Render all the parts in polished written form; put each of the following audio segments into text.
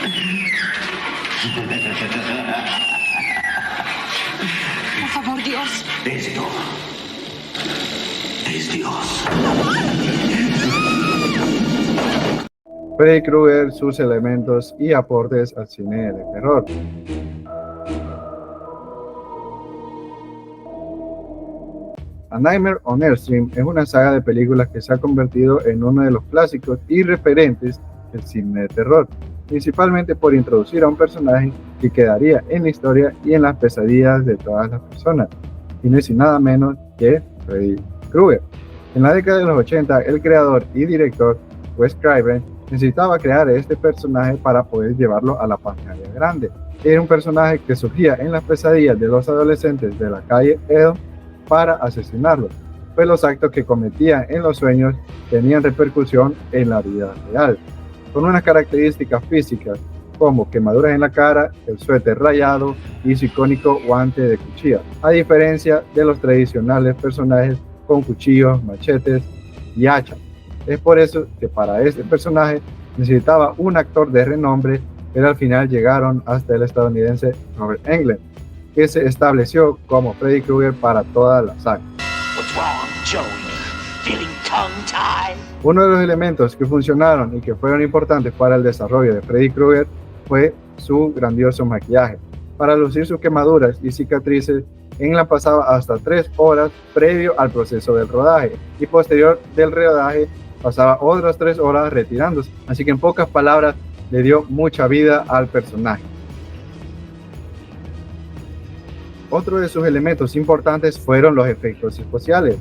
Por favor, Dios. Esto es Dios. Freddy Krueger, sus elementos y aportes al cine de terror. A Nightmare on Elm Street es una saga de películas que se ha convertido en uno de los clásicos y referentes del cine de terror, principalmente por introducir a un personaje que quedaría en la historia y en las pesadillas de todas las personas, y no es nada menos que Freddy Krueger. En la década de los 80, el creador y director Wes Craven necesitaba crear este personaje para poder llevarlo a la pantalla grande. Era un personaje que surgía en las pesadillas de los adolescentes de la calle Elm para asesinarlos, pues los actos que cometían en los sueños tenían repercusión en la vida real, con unas características físicas como quemaduras en la cara, el suéter rayado y su icónico guante de cuchilla, a diferencia de los tradicionales personajes con cuchillos, machetes y hachas. Es por eso que para este personaje necesitaba un actor de renombre, pero al final llegaron hasta el estadounidense Robert Englund, que se estableció como Freddy Krueger para toda la saga. Uno de los elementos que funcionaron y que fueron importantes para el desarrollo de Freddy Krueger fue su grandioso maquillaje. Para lucir sus quemaduras y cicatrices, Englund pasaba hasta 3 horas previo al proceso del rodaje y posterior del rodaje pasaba otras 3 horas retirándose. Así que en pocas palabras le dio mucha vida al personaje. Otro de sus elementos importantes fueron los efectos especiales.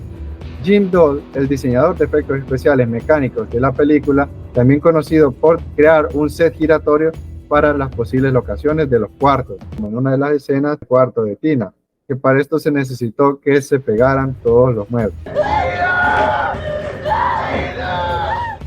Jim Dole, el diseñador de efectos especiales mecánicos de la película, también conocido por crear un set giratorio para las posibles locaciones de los cuartos, como en una de las escenas del cuarto de Tina, que para esto se necesitó que se pegaran todos los muebles.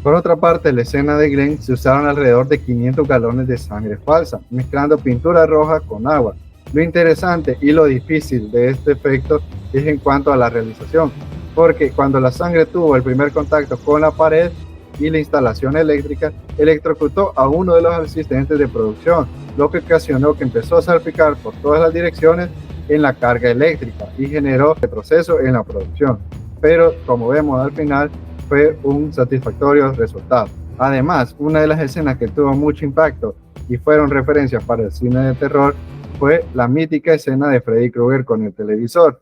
Por otra parte, en la escena de Glenn se usaron alrededor de 500 galones de sangre falsa, mezclando pintura roja con agua. Lo interesante y lo difícil de este efecto es en cuanto a la realización, porque cuando la sangre tuvo el primer contacto con la pared y la instalación eléctrica, electrocutó a uno de los asistentes de producción, lo que ocasionó que empezó a salpicar por todas las direcciones en la carga eléctrica y generó retroceso en la producción. Pero como vemos al final, fue un satisfactorio resultado. Además, una de las escenas que tuvo mucho impacto y fueron referencias para el cine de terror fue la mítica escena de Freddy Krueger con el televisor.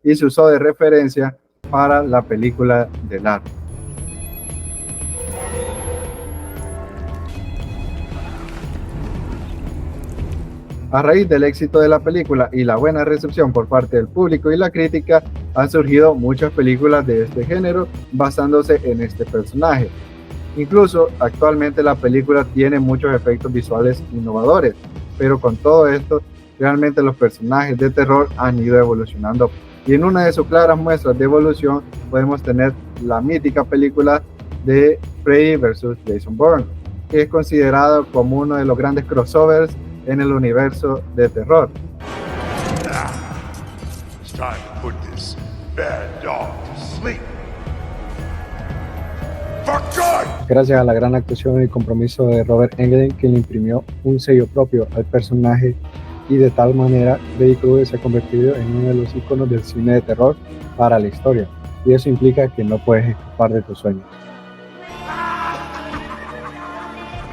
Y se usó de referencia para la película de Lar. A raíz del éxito de la película y la buena recepción por parte del público y la crítica, han surgido muchas películas de este género basándose en este personaje. Incluso actualmente la película tiene muchos efectos visuales innovadores, pero con todo esto, realmente los personajes de terror han ido evolucionando. Y en una de sus claras muestras de evolución podemos tener la mítica película de Freddy vs. Jason Bourne, que es considerado como uno de los grandes crossovers en el universo de terror. Gracias a la gran actuación y compromiso de Robert Englund, que le imprimió un sello propio al personaje, y de tal manera Freddy Krueger se ha convertido en uno de los iconos del cine de terror para la historia, y eso implica que no puedes escapar de tus sueños.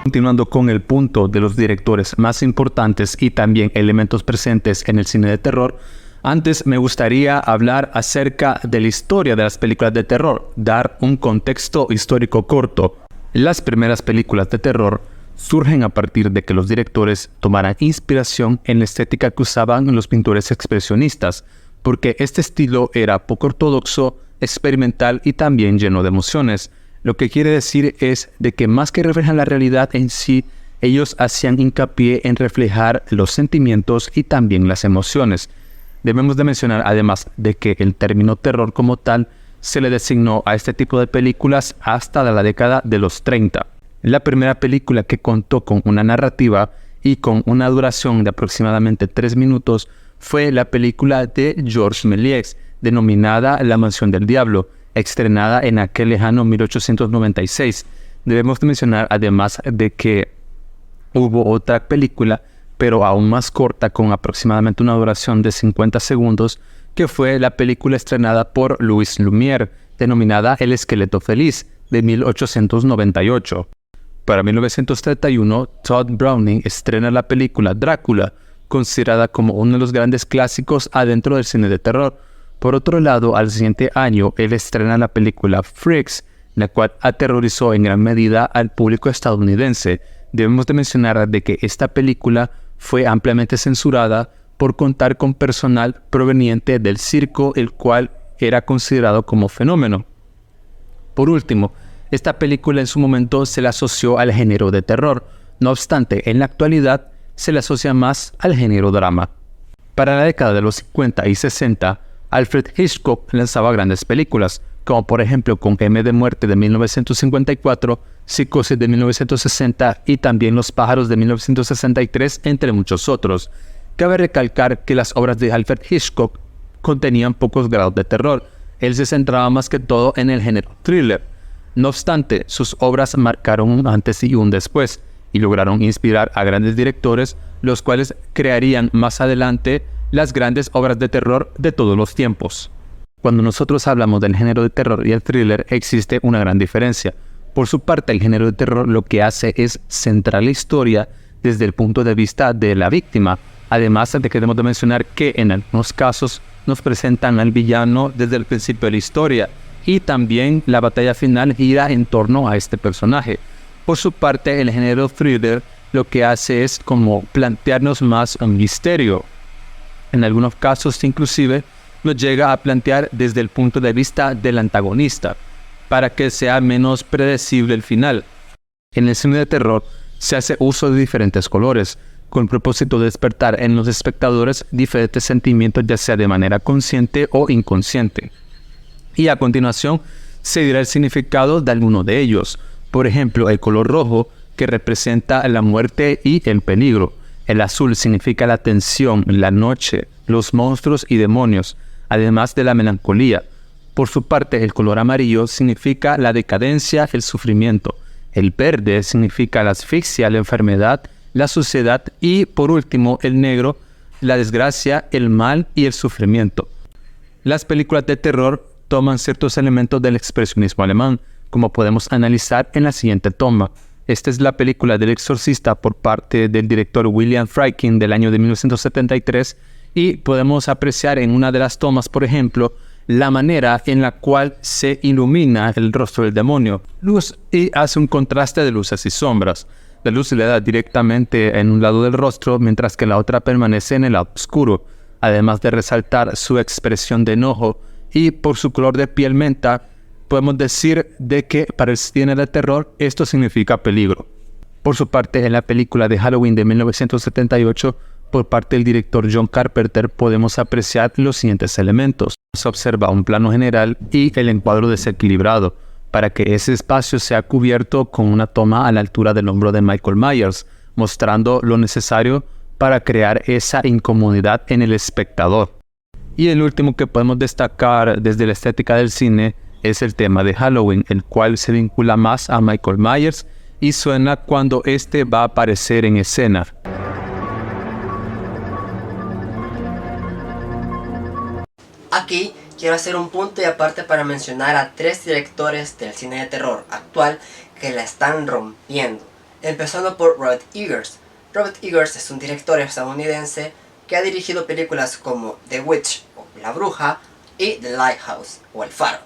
Continuando con el punto de los directores más importantes y también elementos presentes en el cine de terror, antes me gustaría hablar acerca de la historia de las películas de terror, dar un contexto histórico corto. Las primeras películas de terror surgen a partir de que los directores tomaran inspiración en la estética que usaban los pintores expresionistas, porque este estilo era poco ortodoxo, experimental y también lleno de emociones. Lo que quiere decir es de que más que reflejar la realidad en sí, ellos hacían hincapié en reflejar los sentimientos y también las emociones. Debemos de mencionar además de que el término terror como tal se le designó a este tipo de películas hasta la década de los 30. La primera película que contó con una narrativa y con una duración de aproximadamente 3 minutos fue la película de Georges Méliès, denominada La Mansión del Diablo, estrenada en aquel lejano 1896. Debemos mencionar además de que hubo otra película, pero aún más corta, con aproximadamente una duración de 50 segundos, que fue la película estrenada por Louis Lumière, denominada El Esqueleto Feliz, de 1898. Para 1931, Todd Browning estrena la película Drácula, considerada como uno de los grandes clásicos adentro del cine de terror. Por otro lado, al siguiente año, él estrena la película Freaks, la cual aterrorizó en gran medida al público estadounidense. Debemos de mencionar de que esta película fue ampliamente censurada por contar con personal proveniente del circo, el cual era considerado como fenómeno. Por último, esta película en su momento se le asoció al género de terror. No obstante, en la actualidad se le asocia más al género drama. Para la década de los 50 y 60, Alfred Hitchcock lanzaba grandes películas, como por ejemplo con M de Muerte de 1954, Psicosis de 1960 y también Los Pájaros de 1963, entre muchos otros. Cabe recalcar que las obras de Alfred Hitchcock contenían pocos grados de terror. Él se centraba más que todo en el género thriller. No obstante, sus obras marcaron un antes y un después y lograron inspirar a grandes directores, los cuales crearían más adelante las grandes obras de terror de todos los tiempos. Cuando nosotros hablamos del género de terror y el thriller, existe una gran diferencia. Por su parte, el género de terror lo que hace es centrar la historia desde el punto de vista de la víctima. Además de que debemos de mencionar que en algunos casos nos presentan al villano desde el principio de la historia y también la batalla final gira en torno a este personaje. Por su parte, el género thriller lo que hace es como plantearnos más un misterio. En algunos casos inclusive nos llega a plantear desde el punto de vista del antagonista, para que sea menos predecible el final. En el cine de terror se hace uso de diferentes colores, con el propósito de despertar en los espectadores diferentes sentimientos, ya sea de manera consciente o inconsciente. Y a continuación se dirá el significado de alguno de ellos. Por ejemplo, el color rojo, que representa la muerte y el peligro. El azul significa la tensión, la noche, los monstruos y demonios, además de la melancolía. Por su parte, el color amarillo significa la decadencia, el sufrimiento. El verde significa la asfixia, la enfermedad, la suciedad y, por último, el negro, la desgracia, el mal y el sufrimiento. Las películas de terror toman ciertos elementos del expresionismo alemán, como podemos analizar en la siguiente toma. Esta es la película del Exorcista por parte del director William Friedkin del año de 1973 y podemos apreciar en una de las tomas, por ejemplo, la manera en la cual se ilumina el rostro del demonio. Luz y hace un contraste de luces y sombras. La luz le da directamente en un lado del rostro, mientras que la otra permanece en el lado oscuro, además de resaltar su expresión de enojo y por su color de piel menta. Podemos decir de que para el cine de terror esto significa peligro. Por su parte, en la película de Halloween de 1978, por parte del director John Carpenter, podemos apreciar los siguientes elementos. Se observa un plano general y el encuadro desequilibrado, para que ese espacio sea cubierto con una toma a la altura del hombro de Michael Myers, mostrando lo necesario para crear esa incomodidad en el espectador. Y el último que podemos destacar desde la estética del cine es el tema de Halloween, el cual se vincula más a Michael Myers y suena cuando este va a aparecer en escena. Aquí quiero hacer un punto y aparte para mencionar a 3 directores del cine de terror actual que la están rompiendo. Empezando por Robert Eggers. Robert Eggers es un director estadounidense que ha dirigido películas como The Witch o La Bruja y The Lighthouse o El Faro.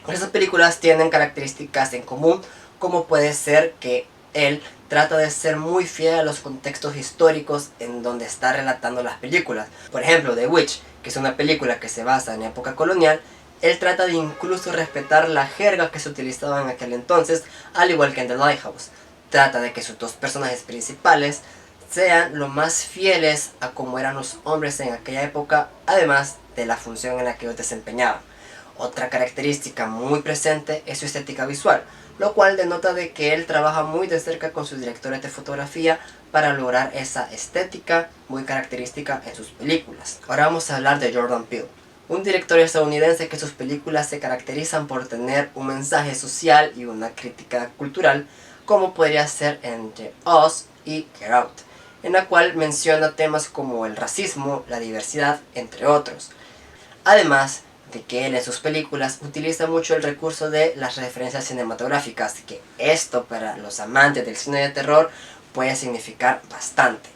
Estas películas tienen características en común, como puede ser que él trata de ser muy fiel a los contextos históricos en donde está relatando las películas. Por ejemplo, The Witch, que es una película que se basa en época colonial, él trata de incluso respetar la jerga que se utilizaba en aquel entonces, al igual que en The Lighthouse. Trata de que sus 2 personajes principales sean lo más fieles a como eran los hombres en aquella época, además de la función en la que ellos desempeñaban. Otra característica muy presente es su estética visual. lo cual denota de que él trabaja muy de cerca con sus directores de fotografía para lograr esa estética muy característica en sus películas. Ahora vamos a hablar de Jordan Peele, un director estadounidense que sus películas se caracterizan por tener un mensaje social y una crítica cultural, como podría ser entre Us y Get Out, en la cual menciona temas como el racismo, la diversidad, entre otros. Además de que él en sus películas utiliza mucho el recurso de las referencias cinematográficas, que esto para los amantes del cine de terror puede significar bastante.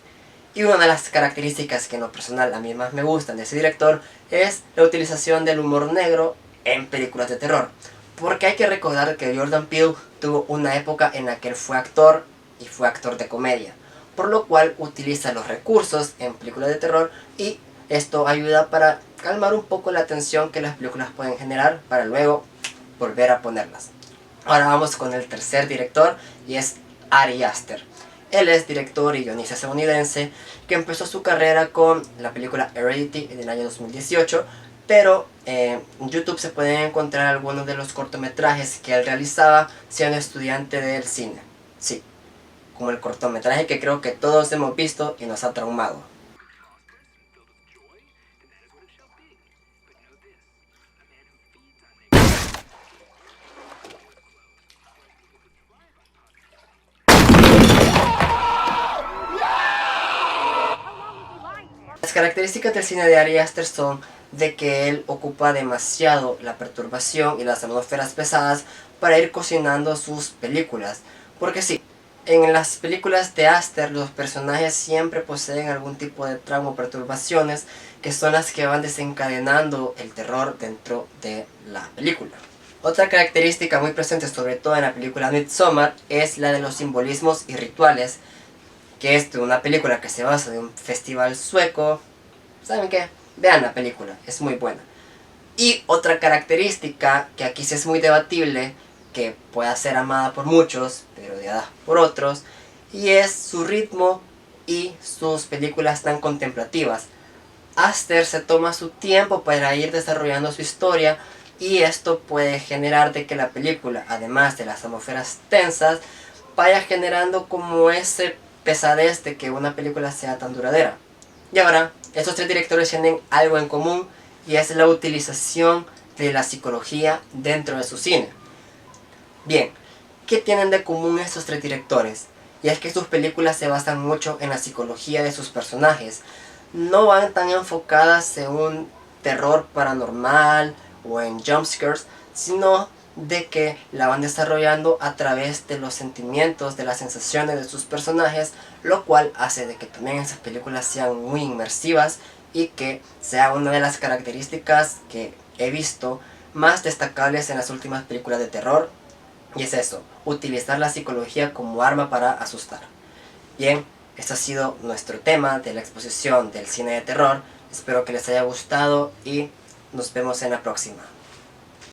Y una de las características que en lo personal a mí más me gustan de ese director es la utilización del humor negro en películas de terror. Porque hay que recordar que Jordan Peele tuvo una época en la que él fue actor y fue actor de comedia, por lo cual utiliza los recursos en películas de terror y esto ayuda para calmar un poco la tensión que las películas pueden generar para luego volver a ponerlas. Ahora vamos con el tercer director y es Ari Aster. Él es director y guionista estadounidense que empezó su carrera con la película Heredity en el año 2018, pero en YouTube se pueden encontrar algunos de los cortometrajes que él realizaba siendo estudiante del cine. Sí, como el cortometraje que creo que todos hemos visto y nos ha traumado. Las características del cine de Ari Aster son de que él ocupa demasiado la perturbación y las atmósferas pesadas para ir cocinando sus películas. Porque sí, en las películas de Aster los personajes siempre poseen algún tipo de trauma o perturbaciones que son las que van desencadenando el terror dentro de la película. Otra característica muy presente sobre todo en la película Midsommar es la de los simbolismos y rituales, que es de una película que se basa en un festival sueco. ¿Saben qué? Vean la película, es muy buena. Y otra característica que aquí sí es muy debatible, que puede ser amada por muchos, pero odiada por otros, y es su ritmo y sus películas tan contemplativas. Aster se toma su tiempo para ir desarrollando su historia y esto puede generar de que la película, además de las atmósferas tensas, vaya generando como ese pesadez de que una película sea tan duradera. Y ahora, estos tres directores tienen algo en común y es la utilización de la psicología dentro de su cine. Bien, ¿qué tienen de común estos tres directores? Y es que sus películas se basan mucho en la psicología de sus personajes. No van tan enfocadas en un terror paranormal o en jumpscares, sino de que la van desarrollando a través de los sentimientos, de las sensaciones de sus personajes, lo cual hace de que también esas películas sean muy inmersivas y que sea una de las características que he visto más destacables en las últimas películas de terror, y es eso, utilizar la psicología como arma para asustar. Bien, este ha sido nuestro tema de la exposición del cine de terror. Espero que les haya gustado y nos vemos en la próxima.